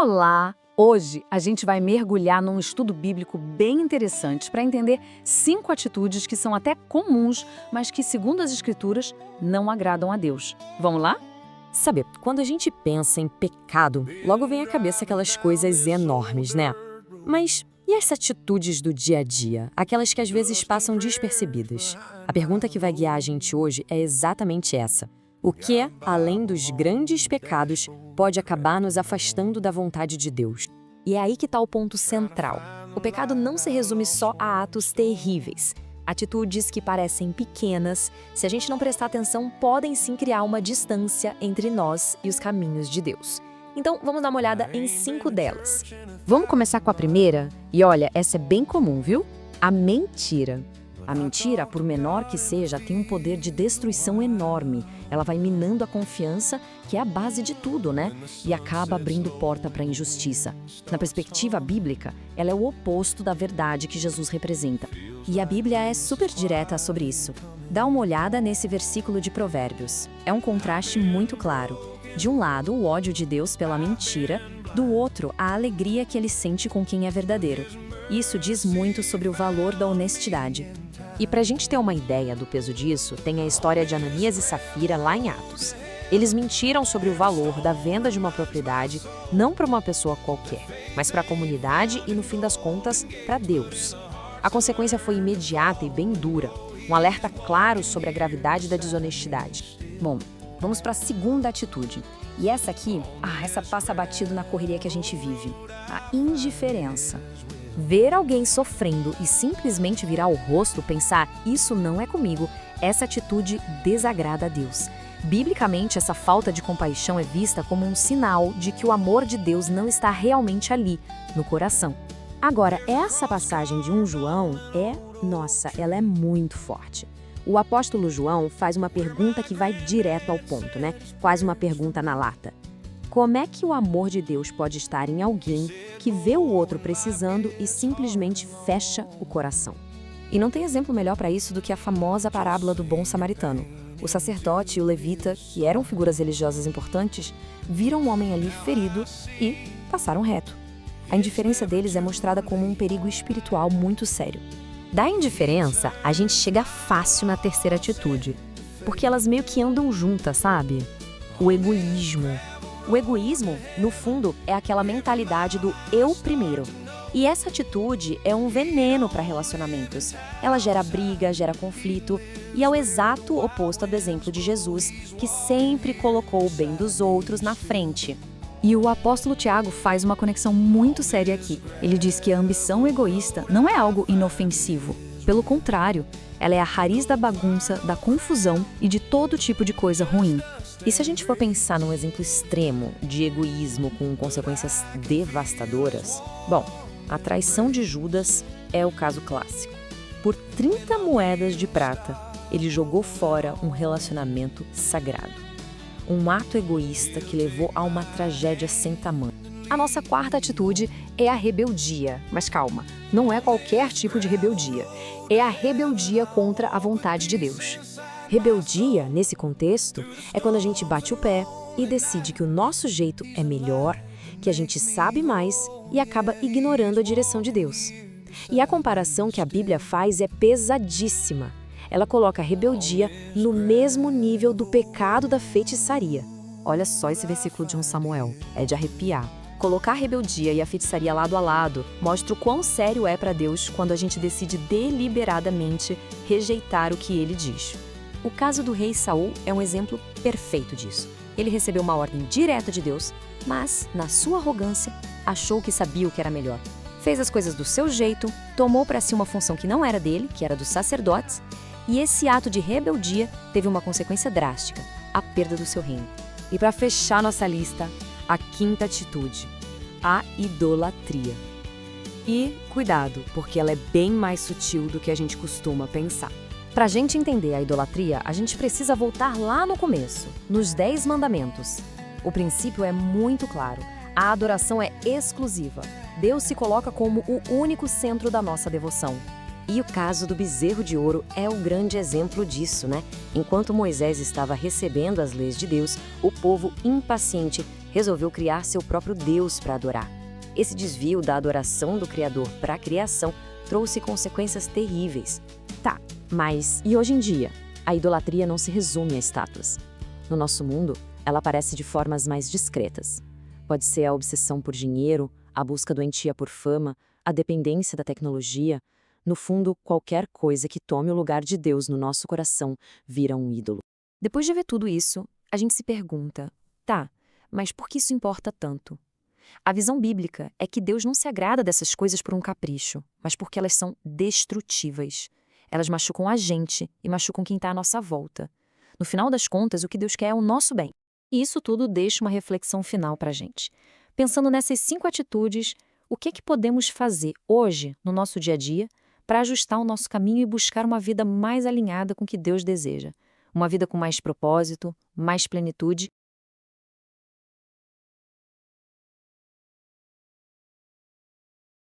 Olá! Hoje a gente vai mergulhar num estudo bíblico bem interessante para entender 5 atitudes que são até comuns, mas que, segundo as Escrituras, não agradam a Deus. Vamos lá? Sabe, quando a gente pensa em pecado, logo vem à cabeça aquelas coisas enormes, né? Mas e as atitudes do dia a dia? Aquelas que às vezes passam despercebidas? A pergunta que vai guiar a gente hoje é exatamente essa. O que, além dos grandes pecados, pode acabar nos afastando da vontade de Deus? E é aí que está o ponto central. O pecado não se resume só a atos terríveis. Atitudes que parecem pequenas, se a gente não prestar atenção, podem sim criar uma distância entre nós e os caminhos de Deus. Então, vamos dar uma olhada em 5 delas. Vamos começar com a primeira? E olha, essa é bem comum, viu? A mentira. A mentira, por menor que seja, tem um poder de destruição enorme. Ela vai minando a confiança, que é a base de tudo, né? E acaba abrindo porta para a injustiça. Na perspectiva bíblica, ela é o oposto da verdade que Jesus representa. E a Bíblia é super direta sobre isso. Dá uma olhada nesse versículo de Provérbios. É um contraste muito claro. De um lado, o ódio de Deus pela mentira, do outro, a alegria que ele sente com quem é verdadeiro. Isso diz muito sobre o valor da honestidade. E para a gente ter uma ideia do peso disso, tem a história de Ananias e Safira lá em Atos. Eles mentiram sobre o valor da venda de uma propriedade, não para uma pessoa qualquer, mas para a comunidade e, no fim das contas, para Deus. A consequência foi imediata e bem dura, um alerta claro sobre a gravidade da desonestidade. Bom, vamos para a segunda atitude. E essa aqui, essa passa batido na correria que a gente vive. A indiferença. Ver alguém sofrendo e simplesmente virar o rosto, pensar, isso não é comigo, essa atitude desagrada a Deus. Biblicamente, essa falta de compaixão é vista como um sinal de que o amor de Deus não está realmente ali, no coração. Agora, essa passagem de 1 João ela é muito forte. O apóstolo João faz uma pergunta que vai direto ao ponto, né? Quase uma pergunta na lata. Como é que o amor de Deus pode estar em alguém que vê o outro precisando e simplesmente fecha o coração? E não tem exemplo melhor para isso do que a famosa parábola do bom samaritano. O sacerdote e o levita, que eram figuras religiosas importantes, viram um homem ali ferido e passaram reto. A indiferença deles é mostrada como um perigo espiritual muito sério. Da indiferença, a gente chega fácil na terceira atitude, porque elas meio que andam juntas, sabe? O egoísmo. O egoísmo, no fundo, é aquela mentalidade do eu primeiro. E essa atitude é um veneno para relacionamentos. Ela gera briga, gera conflito, e é o exato oposto do exemplo de Jesus, que sempre colocou o bem dos outros na frente. E o apóstolo Tiago faz uma conexão muito séria aqui. Ele diz que a ambição egoísta não é algo inofensivo. Pelo contrário, ela é a raiz da bagunça, da confusão e de todo tipo de coisa ruim. E se a gente for pensar num exemplo extremo de egoísmo com consequências devastadoras, bom, a traição de Judas é o caso clássico. Por 30 moedas de prata, ele jogou fora um relacionamento sagrado. Um ato egoísta que levou a uma tragédia sem tamanho. A nossa quarta atitude é a rebeldia. Mas calma, não é qualquer tipo de rebeldia. É a rebeldia contra a vontade de Deus. Rebeldia, nesse contexto, é quando a gente bate o pé e decide que o nosso jeito é melhor, que a gente sabe mais e acaba ignorando a direção de Deus. E a comparação que a Bíblia faz é pesadíssima. Ela coloca a rebeldia no mesmo nível do pecado da feitiçaria. Olha só esse versículo de 1 Samuel, é de arrepiar. Colocar a rebeldia e a feitiçaria lado a lado mostra o quão sério é para Deus quando a gente decide deliberadamente rejeitar o que ele diz. O caso do rei Saul é um exemplo perfeito disso. Ele recebeu uma ordem direta de Deus, mas, na sua arrogância, achou que sabia o que era melhor. Fez as coisas do seu jeito, tomou para si uma função que não era dele, que era dos sacerdotes, e esse ato de rebeldia teve uma consequência drástica, a perda do seu reino. E para fechar nossa lista, a quinta atitude, a idolatria. E cuidado, porque ela é bem mais sutil do que a gente costuma pensar. Para a gente entender a idolatria, a gente precisa voltar lá no começo, nos 10 mandamentos. O princípio é muito claro, a adoração é exclusiva. Deus se coloca como o único centro da nossa devoção. E o caso do bezerro de ouro é o grande exemplo disso, né? Enquanto Moisés estava recebendo as leis de Deus, o povo impaciente resolveu criar seu próprio Deus para adorar. Esse desvio da adoração do Criador para a criação trouxe consequências terríveis. Tá, mas e hoje em dia? A idolatria não se resume a estátuas. No nosso mundo, ela aparece de formas mais discretas. Pode ser a obsessão por dinheiro, a busca doentia por fama, a dependência da tecnologia. No fundo, qualquer coisa que tome o lugar de Deus no nosso coração vira um ídolo. Depois de ver tudo isso, a gente se pergunta, tá, mas por que isso importa tanto? A visão bíblica é que Deus não se agrada dessas coisas por um capricho, mas porque elas são destrutivas. Elas machucam a gente e machucam quem está à nossa volta. No final das contas, o que Deus quer é o nosso bem. E isso tudo deixa uma reflexão final para a gente. Pensando nessas 5 atitudes, o que podemos fazer hoje, no nosso dia a dia, para ajustar o nosso caminho e buscar uma vida mais alinhada com o que Deus deseja? Uma vida com mais propósito, mais plenitude